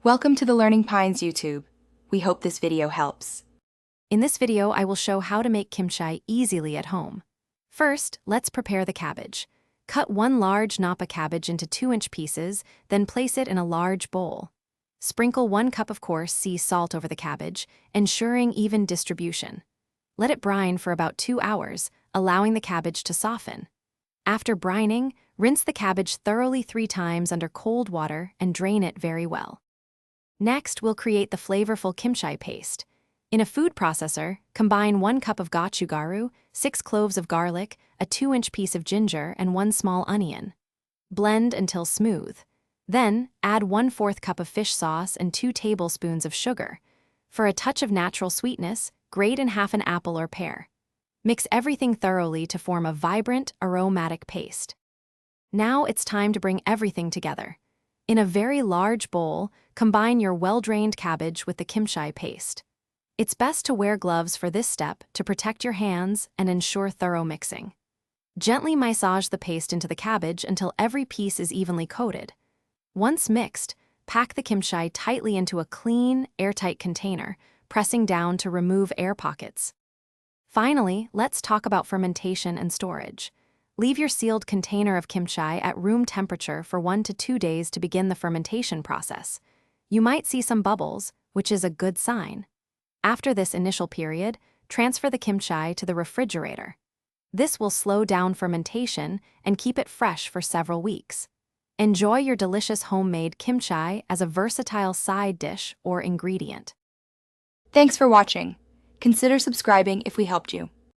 Welcome to the Learning Pines YouTube. We hope this video helps. In this video, I will show how to make kimchi easily at home. First, let's prepare the cabbage. Cut one large Napa cabbage into 2-inch pieces, then place it in a large bowl. Sprinkle 1 cup of coarse sea salt over the cabbage, ensuring even distribution. Let it brine for about 2 hours, allowing the cabbage to soften. After brining, rinse the cabbage thoroughly 3 times under cold water and drain it very well. Next, we'll create the flavorful kimchi paste. In a food processor, combine 1 cup of gochugaru, 6 cloves of garlic, a 2-inch piece of ginger, and 1 small onion. Blend until smooth. Then, add 1/4 cup of fish sauce and 2 tablespoons of sugar. For a touch of natural sweetness, grate in half an apple or pear. Mix everything thoroughly to form a vibrant, aromatic paste. Now it's time to bring everything together. In a very large bowl, combine your well-drained cabbage with the kimchi paste. It's best to wear gloves for this step to protect your hands and ensure thorough mixing. Gently massage the paste into the cabbage until every piece is evenly coated. Once mixed, pack the kimchi tightly into a clean, airtight container, pressing down to remove air pockets. Finally, let's talk about fermentation and storage. Leave your sealed container of kimchi at room temperature for 1 to 2 days to begin the fermentation process. You might see some bubbles, which is a good sign. After this initial period, transfer the kimchi to the refrigerator. This will slow down fermentation and keep it fresh for several weeks. Enjoy your delicious homemade kimchi as a versatile side dish or ingredient. Thanks for watching. Consider subscribing if we helped you.